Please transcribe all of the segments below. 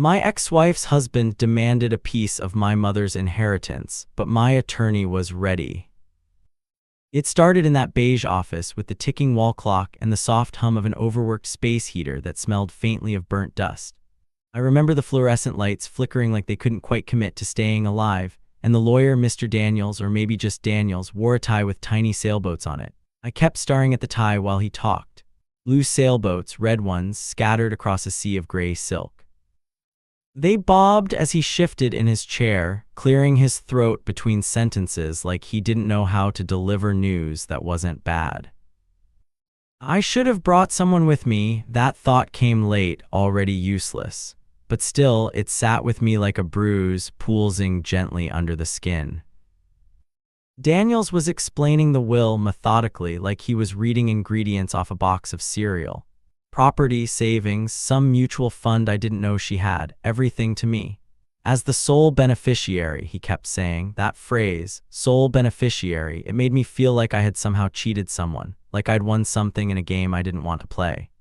My ex-wife's husband demanded a piece of my mother's inheritance, but my attorney was ready. It started in that beige office with the ticking wall clock and the soft hum of an overworked space heater that smelled faintly of burnt dust. I remember the fluorescent lights flickering like they couldn't quite commit to staying alive, and the lawyer, Mr. Daniels, or maybe just Daniels, wore a tie with tiny sailboats on it. I kept staring at the tie while he talked. Blue sailboats, red ones, scattered across a sea of gray silk. They bobbed as he shifted in his chair, clearing his throat between sentences like he didn't know how to deliver news that wasn't bad. I should have brought someone with me. That thought came late, already useless. But still, it sat with me like a bruise, pulsing gently under the skin. Daniels was explaining the will methodically, like he was reading ingredients off a box of cereal. Property, savings, some mutual fund I didn't know she had, everything to me. As the sole beneficiary, he kept saying, that phrase, sole beneficiary, it made me feel like I had somehow cheated someone, like I'd won something in a game I didn't want to play.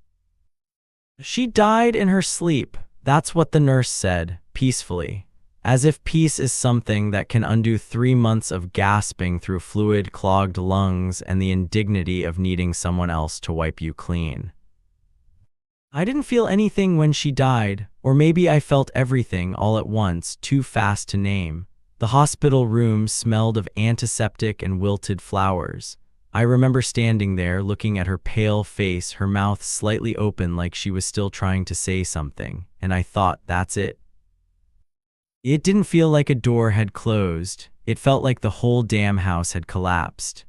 She died in her sleep. That's what the nurse said, peacefully. As if peace is something that can undo 3 months of gasping through fluid-clogged lungs and the indignity of needing someone else to wipe you clean. I didn't feel anything when she died, or maybe I felt everything all at once, too fast to name. The hospital room smelled of antiseptic and wilted flowers. I remember standing there, looking at her pale face, her mouth slightly open like she was still trying to say something, and I thought, that's it. It didn't feel like a door had closed. It felt like the whole damn house had collapsed.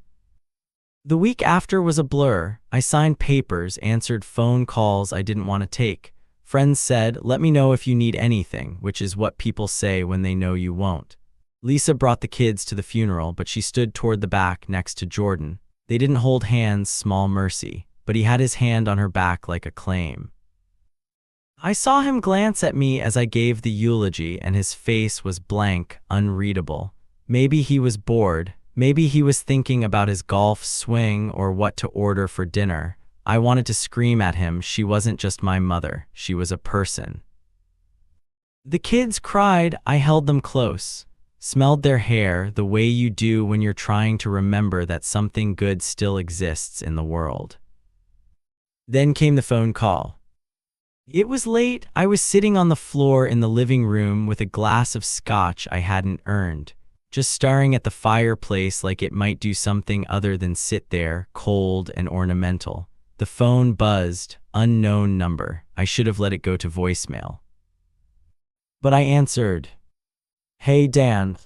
The week after was a blur. I signed papers, answered phone calls I didn't want to take. Friends said, let me know if you need anything, which is what people say when they know you won't. Lisa brought the kids to the funeral, but she stood toward the back next to Jordan. They didn't hold hands, small mercy, but he had his hand on her back like a claim. I saw him glance at me as I gave the eulogy, and his face was blank, unreadable. Maybe he was bored. Maybe he was thinking about his golf swing or what to order for dinner. I wanted to scream at him. She wasn't just my mother. She was a person. The kids cried. I held them close, smelled their hair the way you do when you're trying to remember that something good still exists in the world. Then came the phone call. It was late. I was sitting on the floor in the living room with a glass of scotch I hadn't earned, just staring at the fireplace like it might do something other than sit there, cold and ornamental. The phone buzzed. Unknown number. I should have let it go to voicemail. But I answered. Hey, Dan.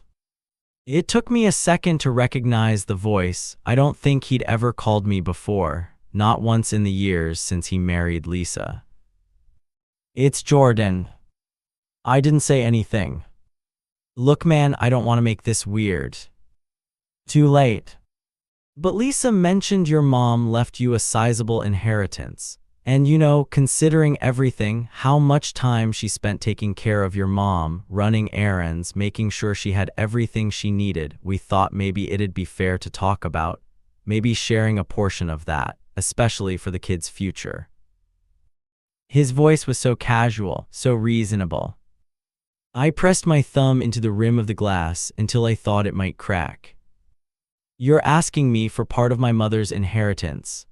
It took me a second to recognize the voice. I don't think he'd ever called me before, not once in the years since he married Lisa. It's Jordan. I didn't say anything. Look, man, I don't want to make this weird. Too late. But Lisa mentioned your mom left you a sizable inheritance. And you know, considering everything, how much time she spent taking care of your mom, running errands, making sure she had everything she needed, we thought maybe it'd be fair to talk about, maybe sharing a portion of that, especially for the kids' future. His voice was so casual, so reasonable. I pressed my thumb into the rim of the glass until I thought it might crack. You're asking me for part of my mother's inheritance.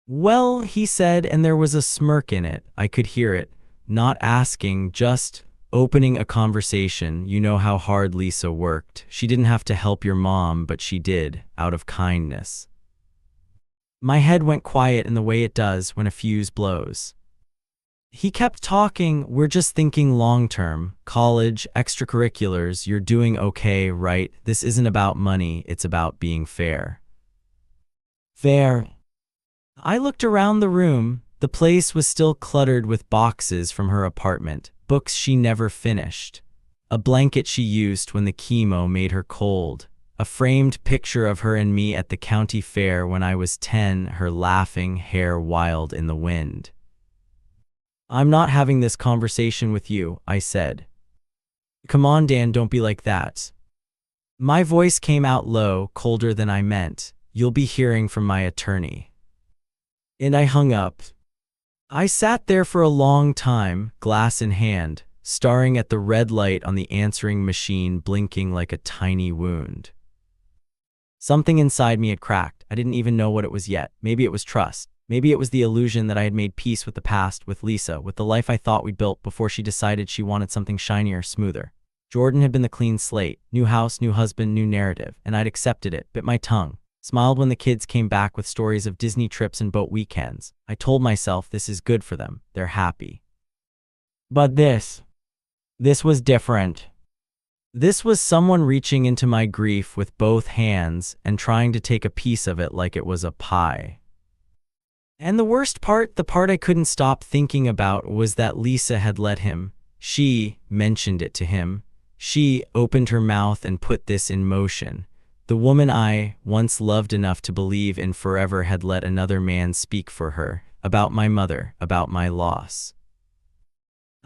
Well, he said, and there was a smirk in it. I could hear it. Not asking, just opening a conversation. You know how hard Lisa worked. She didn't have to help your mom, but she did, out of kindness. My head went quiet in the way it does when a fuse blows. He kept talking. We're just thinking long-term. College, extracurriculars, you're doing okay, right? This isn't about money, it's about being fair. Fair. I looked around the room. The place was still cluttered with boxes from her apartment, books she never finished, a blanket she used when the chemo made her cold, a framed picture of her and me at the county fair when I was 10, her laughing, hair wild in the wind. I'm not having this conversation with you, I said. Come on, Dan, don't be like that. My voice came out low, colder than I meant. You'll be hearing from my attorney. And I hung up. I sat there for a long time, glass in hand, staring at the red light on the answering machine blinking like a tiny wound. Something inside me had cracked. I didn't even know what it was yet. Maybe it was trust. Maybe it was the illusion that I had made peace with the past, with Lisa, with the life I thought we'd built before she decided she wanted something shinier, smoother. Jordan had been the clean slate, new house, new husband, new narrative, and I'd accepted it, bit my tongue, smiled when the kids came back with stories of Disney trips and boat weekends. I told myself this is good for them. They're happy. But this was different. This was someone reaching into my grief with both hands and trying to take a piece of it like it was a pie. And the worst part, the part I couldn't stop thinking about, was that Lisa had let him. She mentioned it to him. She opened her mouth and put this in motion. The woman I once loved enough to believe in forever had let another man speak for her, about my mother, about my loss.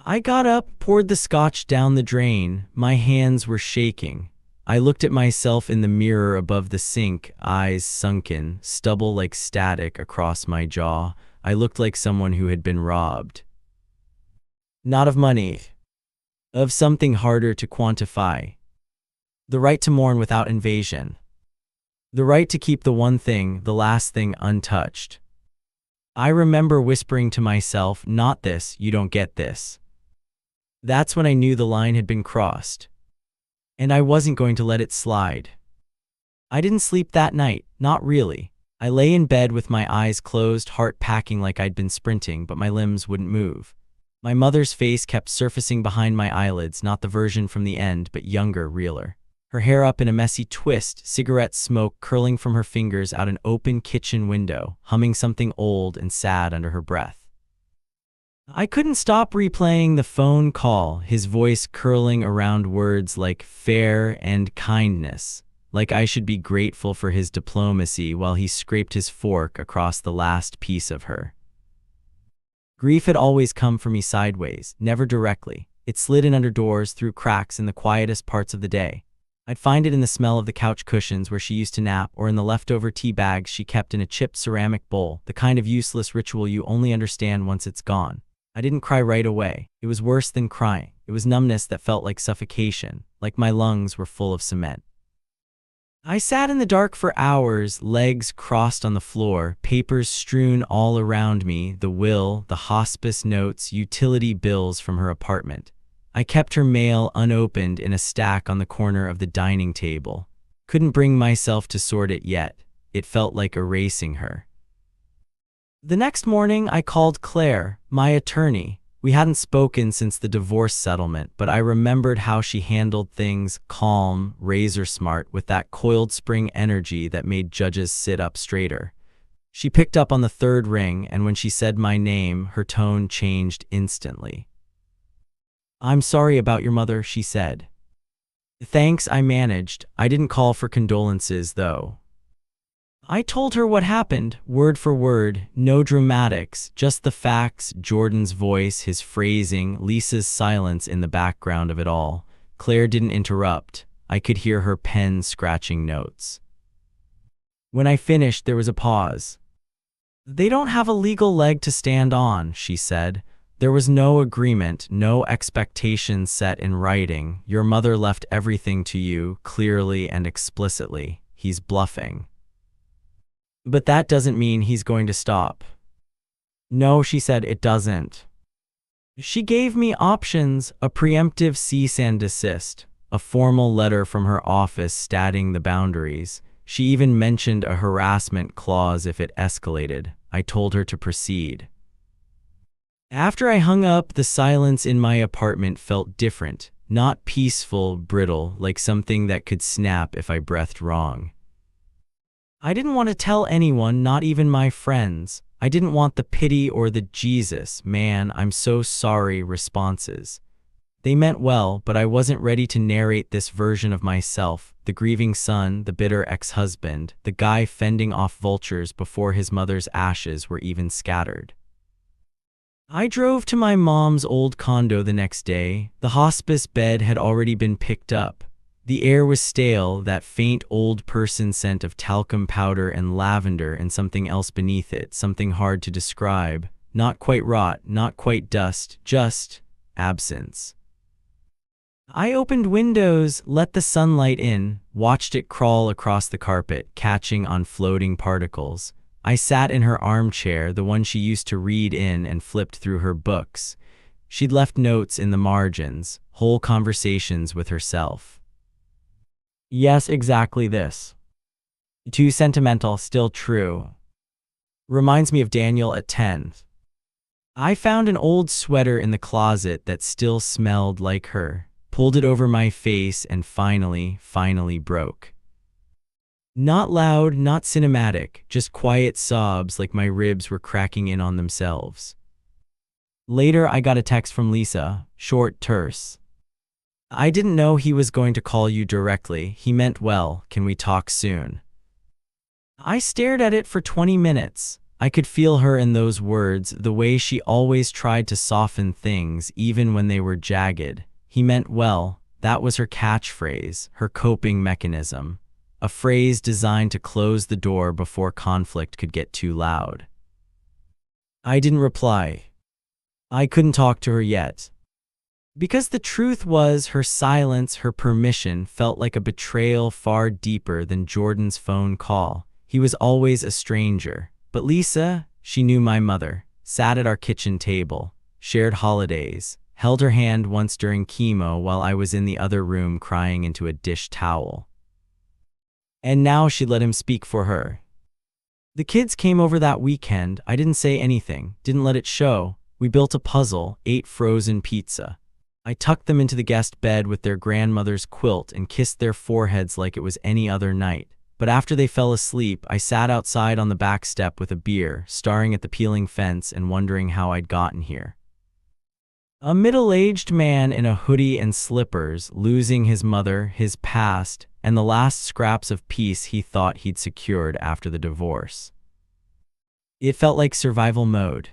I got up, poured the scotch down the drain. My hands were shaking. I looked at myself in the mirror above the sink, eyes sunken, stubble like static across my jaw. I looked like someone who had been robbed. Not of money. Of something harder to quantify. The right to mourn without invasion. The right to keep the one thing, the last thing, untouched. I remember whispering to myself, not this, you don't get this. That's when I knew the line had been crossed. And I wasn't going to let it slide. I didn't sleep that night, not really. I lay in bed with my eyes closed, heart packing like I'd been sprinting, but my limbs wouldn't move. My mother's face kept surfacing behind my eyelids, not the version from the end, but younger, realer. Her hair up in a messy twist, cigarette smoke curling from her fingers out an open kitchen window, humming something old and sad under her breath. I couldn't stop replaying the phone call, his voice curling around words like fair and kindness, like I should be grateful for his diplomacy while he scraped his fork across the last piece of her. Grief had always come for me sideways, never directly. It slid in under doors, through cracks in the quietest parts of the day. I'd find it in the smell of the couch cushions where she used to nap, or in the leftover tea bags she kept in a chipped ceramic bowl, the kind of useless ritual you only understand once it's gone. I didn't cry right away. It was worse than crying. It was numbness that felt like suffocation, like my lungs were full of cement. I sat in the dark for hours, legs crossed on the floor, papers strewn all around me, the will, the hospice notes, utility bills from her apartment. I kept her mail unopened in a stack on the corner of the dining table. Couldn't bring myself to sort it yet. It felt like erasing her. The next morning, I called Claire, my attorney. We hadn't spoken since the divorce settlement, but I remembered how she handled things, calm, razor-smart, with that coiled spring energy that made judges sit up straighter. She picked up on the third ring, and when she said my name, her tone changed instantly. "I'm sorry about your mother," she said. "Thanks, I managed. I didn't call for condolences, though." I told her what happened, word for word, no dramatics, just the facts, Jordan's voice, his phrasing, Lisa's silence in the background of it all. Claire didn't interrupt. I could hear her pen scratching notes. When I finished, there was a pause. "They don't have a legal leg to stand on," she said. "There was no agreement, no expectations set in writing. Your mother left everything to you, clearly and explicitly. He's bluffing. But that doesn't mean he's going to stop." "No," she said, "it doesn't." She gave me options, a preemptive cease and desist, a formal letter from her office stating the boundaries. She even mentioned a harassment clause if it escalated. I told her to proceed. After I hung up, the silence in my apartment felt different, not peaceful, brittle, like something that could snap if I breathed wrong. I didn't want to tell anyone, not even my friends. I didn't want the pity or the "Jesus, man, I'm so sorry" responses. They meant well, but I wasn't ready to narrate this version of myself, the grieving son, the bitter ex-husband, the guy fending off vultures before his mother's ashes were even scattered. I drove to my mom's old condo the next day. The hospice bed had already been picked up. The air was stale, that faint old person scent of talcum powder and lavender, and something else beneath it, something hard to describe. Not quite rot, not quite dust, just absence. I opened windows, let the sunlight in, watched it crawl across the carpet, catching on floating particles. I sat in her armchair, the one she used to read in, and flipped through her books. She'd left notes in the margins, whole conversations with herself. Yes, exactly this. Too sentimental, still true. Reminds me of Daniel at 10. I found an old sweater in the closet that still smelled like her, pulled it over my face, and finally broke. Not loud, not cinematic, just quiet sobs like my ribs were cracking in on themselves. Later, I got a text from Lisa, short, terse. I didn't know he was going to call you directly. He meant well. Can we talk soon? I stared at it for 20 minutes. I could feel her in those words, the way she always tried to soften things even when they were jagged. He meant well. That was her catchphrase, her coping mechanism. A phrase designed to close the door before conflict could get too loud. I didn't reply. I couldn't talk to her yet. Because the truth was, her silence, her permission, felt like a betrayal far deeper than Jordan's phone call. He was always a stranger. But Lisa, she knew my mother, sat at our kitchen table, shared holidays, held her hand once during chemo while I was in the other room crying into a dish towel. And now she let him speak for her. The kids came over that weekend. I didn't say anything, didn't let it show. We built a puzzle, ate frozen pizza. I tucked them into the guest bed with their grandmother's quilt and kissed their foreheads like it was any other night. But after they fell asleep, I sat outside on the back step with a beer, staring at the peeling fence and wondering how I'd gotten here. A middle-aged man in a hoodie and slippers, losing his mother, his past, and the last scraps of peace he thought he'd secured after the divorce. It felt like survival mode.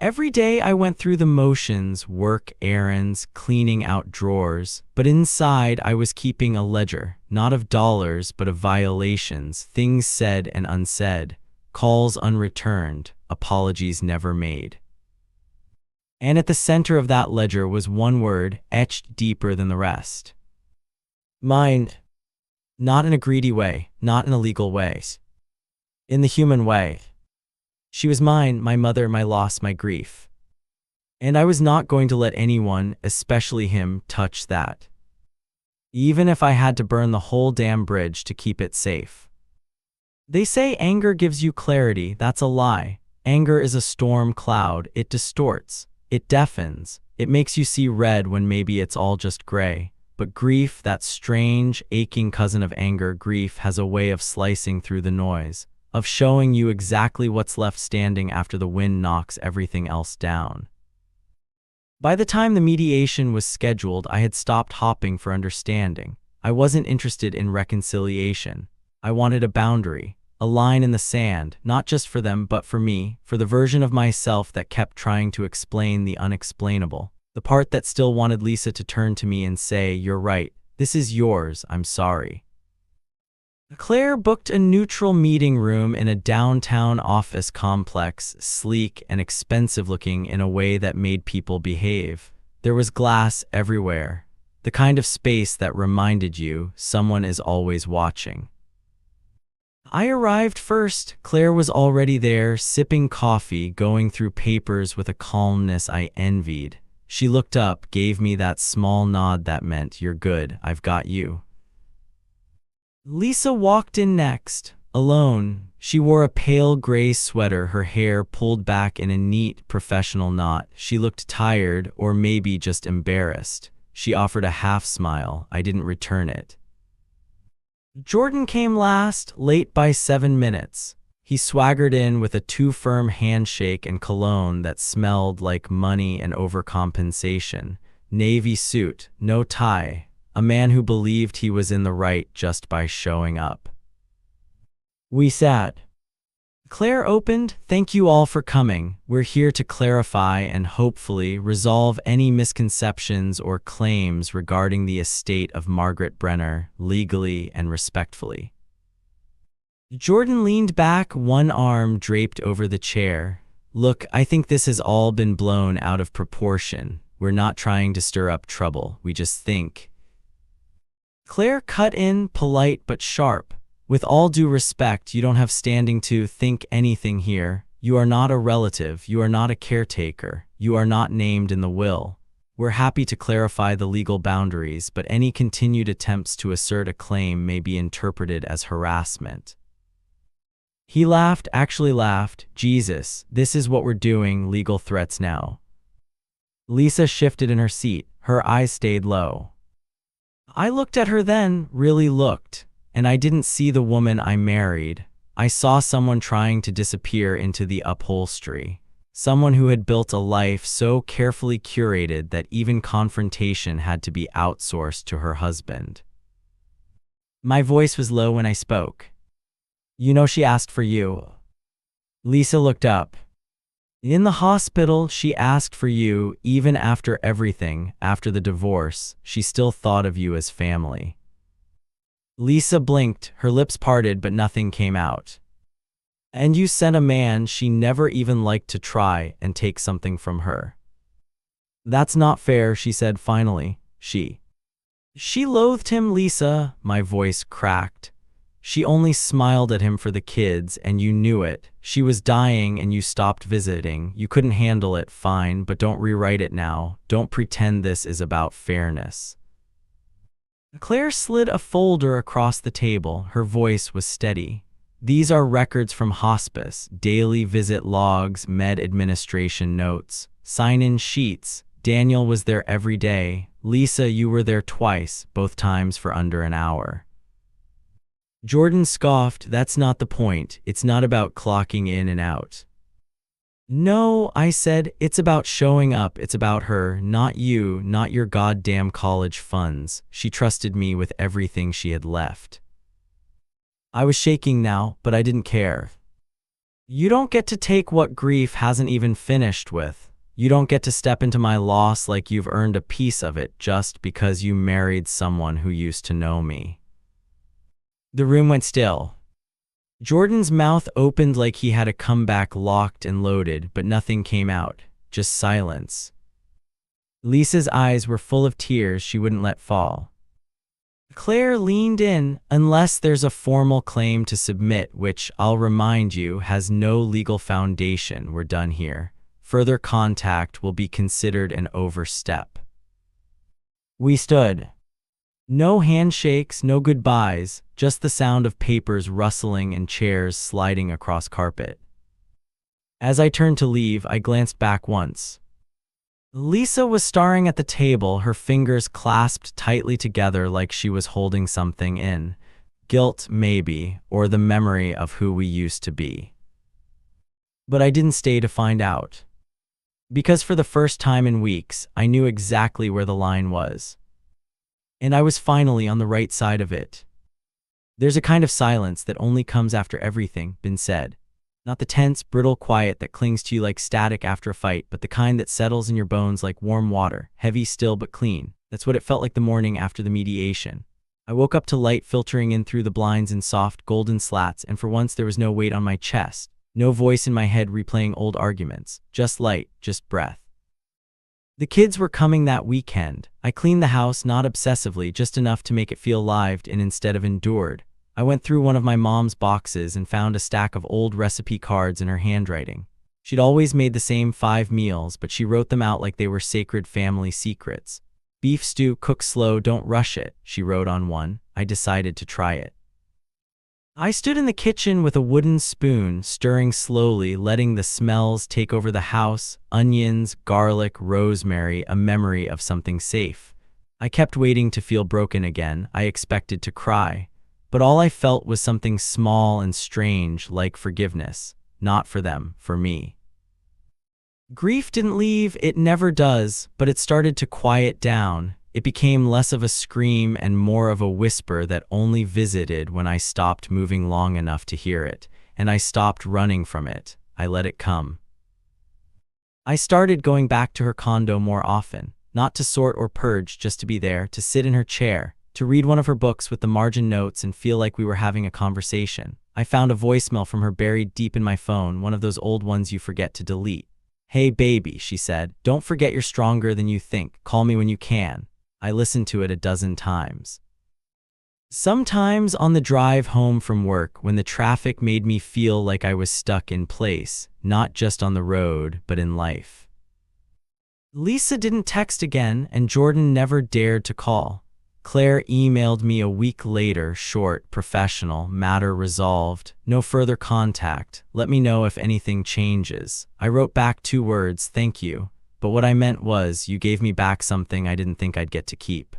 Every day I went through the motions, work, errands, cleaning out drawers, but inside I was keeping a ledger, not of dollars but of violations, things said and unsaid, calls unreturned, apologies never made. And at the center of that ledger was one word, etched deeper than the rest. Mine. Not in a greedy way, not in a legal way. In the human way. She was mine, my mother, my loss, my grief. And I was not going to let anyone, especially him, touch that. Even if I had to burn the whole damn bridge to keep it safe. They say anger gives you clarity. That's a lie. Anger is a storm cloud. It distorts. It deafens. It makes you see red when maybe it's all just gray. But grief, that strange, aching cousin of anger, grief has a way of slicing through the noise, of showing you exactly what's left standing after the wind knocks everything else down. By the time the mediation was scheduled, I had stopped hopping for understanding. I wasn't interested in reconciliation. I wanted a boundary, a line in the sand, not just for them but for me, for the version of myself that kept trying to explain the unexplainable, the part that still wanted Lisa to turn to me and say, "You're right, this is yours, I'm sorry." Claire booked a neutral meeting room in a downtown office complex, sleek and expensive-looking in a way that made people behave. There was glass everywhere, the kind of space that reminded you someone is always watching. I arrived first. Claire was already there, sipping coffee, going through papers with a calmness I envied. She looked up, gave me that small nod that meant, "You're good, I've got you." Lisa walked in next, alone. She wore a pale gray sweater, her hair pulled back in a neat, professional knot. She looked tired, or maybe just embarrassed. She offered a half smile. I didn't return it. Jordan came last, late by 7 minutes. He swaggered in with a too-firm handshake and cologne that smelled like money and overcompensation. Navy suit, no tie. A man who believed he was in the right just by showing up. We sat. Claire opened, "Thank you all for coming. We're here to clarify and hopefully resolve any misconceptions or claims regarding the estate of Margaret Brenner, legally and respectfully." Jordan leaned back, one arm draped over the chair. "Look, I think this has all been blown out of proportion. We're not trying to stir up trouble, we just think. Claire cut in, polite but sharp. With all due respect, you don't have standing to think anything here. You are not a relative, you are not a caretaker, you are not named in the will. We're happy to clarify the legal boundaries, but any continued attempts to assert a claim may be interpreted as harassment. He laughed, actually laughed. Jesus, this is what we're doing, legal threats now. Lisa shifted in her seat, her eyes stayed low. I looked at her then, really looked, and I didn't see the woman I married. I saw someone trying to disappear into the upholstery. Someone who had built a life so carefully curated that even confrontation had to be outsourced to her husband. My voice was low when I spoke. You know she asked for you. Lisa looked up. In the hospital, she asked for you, even after everything, after the divorce, she still thought of you as family. Lisa blinked, her lips parted but nothing came out. And you sent a man she never even liked to try and take something from her. That's not fair, she said finally. She loathed him, Lisa, my voice cracked. She only smiled at him for the kids, and you knew it. She was dying and you stopped visiting. You couldn't handle it, fine, but don't rewrite it now. Don't pretend this is about fairness. Claire slid a folder across the table. Her voice was steady. These are records from hospice, daily visit logs, med administration notes, sign-in sheets. Daniel was there every day. Lisa, you were there twice, both times for under an hour. Jordan scoffed, that's not the point. It's not about clocking in and out. No, I said, it's about showing up. It's about her, not you, not your goddamn college funds. She trusted me with everything she had left. I was shaking now, but I didn't care. You don't get to take what grief hasn't even finished with. You don't get to step into my loss like you've earned a piece of it just because you married someone who used to know me. The room went still. Jordan's mouth opened like he had a comeback locked and loaded, but nothing came out, just silence. Lisa's eyes were full of tears she wouldn't let fall. Claire leaned in. Unless there's a formal claim to submit, which, I'll remind you, has no legal foundation, we're done here. Further contact will be considered an overstep. We stood. No handshakes, no goodbyes, just the sound of papers rustling and chairs sliding across carpet. As I turned to leave, I glanced back once. Lisa was staring at the table, her fingers clasped tightly together like she was holding something in. Guilt, maybe, or the memory of who we used to be. But I didn't stay to find out. Because for the first time in weeks, I knew exactly where the line was. And I was finally on the right side of it. There's a kind of silence that only comes after everything been said. Not the tense, brittle quiet that clings to you like static after a fight, but the kind that settles in your bones like warm water, heavy still but clean. That's what it felt like the morning after the mediation. I woke up to light filtering in through the blinds in soft, golden slats, and for once there was no weight on my chest, no voice in my head replaying old arguments, just light, just breath. The kids were coming that weekend. I cleaned the house, not obsessively, just enough to make it feel lived and instead of endured. I went through one of my mom's boxes and found a stack of old recipe cards in her handwriting. She'd always made the same 5 meals, but she wrote them out like they were sacred family secrets. Beef stew, cook slow, don't rush it, she wrote on one. I decided to try it. I stood in the kitchen with a wooden spoon, stirring slowly, letting the smells take over the house. Onions, garlic, rosemary, a memory of something safe. I kept waiting to feel broken again. I expected to cry. But all I felt was something small and strange, like forgiveness. Not for them, for me. Grief didn't leave, it never does, but it started to quiet down. It became less of a scream and more of a whisper that only visited when I stopped moving long enough to hear it, and I stopped running from it. I let it come. I started going back to her condo more often, not to sort or purge, just to be there, to sit in her chair, to read one of her books with the margin notes and feel like we were having a conversation. I found a voicemail from her buried deep in my phone, one of those old ones you forget to delete. "Hey baby," she said, "don't forget you're stronger than you think. Call me when you can." I listened to it a dozen times. Sometimes on the drive home from work when the traffic made me feel like I was stuck in place, not just on the road, but in life. Lisa didn't text again, and Jordan never dared to call. Claire emailed me a week later, short, professional, matter resolved, no further contact, let me know if anything changes. I wrote back 2 words, thank you, but what I meant was, you gave me back something I didn't think I'd get to keep.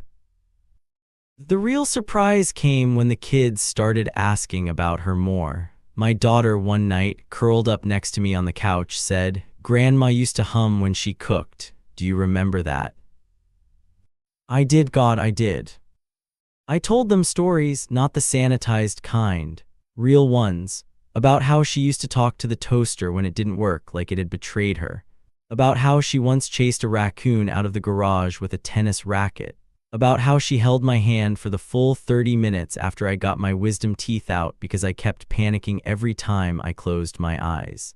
The real surprise came when the kids started asking about her more. My daughter one night, curled up next to me on the couch, said, "Grandma used to hum when she cooked. Do you remember that?" I did, God, I did. I told them stories, not the sanitized kind, real ones, about how she used to talk to the toaster when it didn't work like it had betrayed her, about how she once chased a raccoon out of the garage with a tennis racket, about how she held my hand for the full 30 minutes after I got my wisdom teeth out because I kept panicking every time I closed my eyes.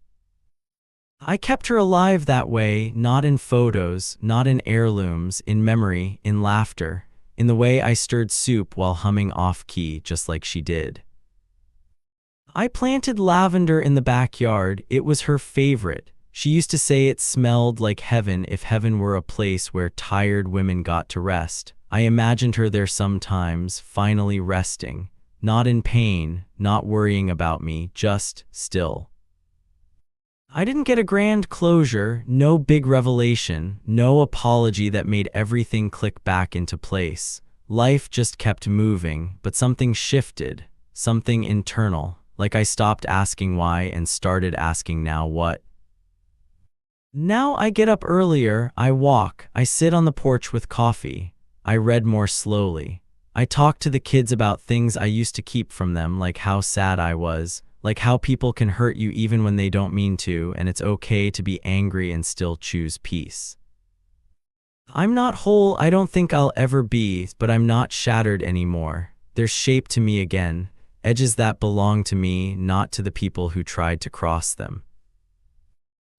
I kept her alive that way, not in photos, not in heirlooms, in memory, in laughter, in the way I stirred soup while humming off-key just like she did. I planted lavender in the backyard. It was her favorite. She used to say it smelled like heaven if heaven were a place where tired women got to rest. I imagined her there sometimes, finally resting, not in pain, not worrying about me, just still. I didn't get a grand closure, no big revelation, no apology that made everything click back into place. Life just kept moving, but something shifted, something internal, like I stopped asking why and started asking now what. Now I get up earlier, I walk, I sit on the porch with coffee, I read more slowly. I talk to the kids about things I used to keep from them, like how sad I was, like how people can hurt you even when they don't mean to, and it's okay to be angry and still choose peace. I'm not whole, I don't think I'll ever be, but I'm not shattered anymore. There's shape to me again, edges that belong to me, not to the people who tried to cross them.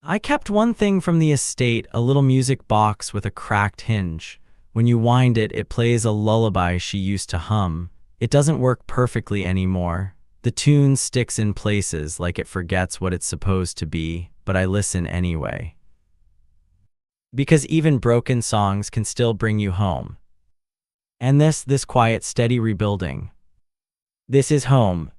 I kept one thing from the estate, a little music box with a cracked hinge. When you wind it, it plays a lullaby she used to hum. It doesn't work perfectly anymore. The tune sticks in places like it forgets what it's supposed to be, but I listen anyway. Because even broken songs can still bring you home. And this quiet, steady rebuilding. This is home.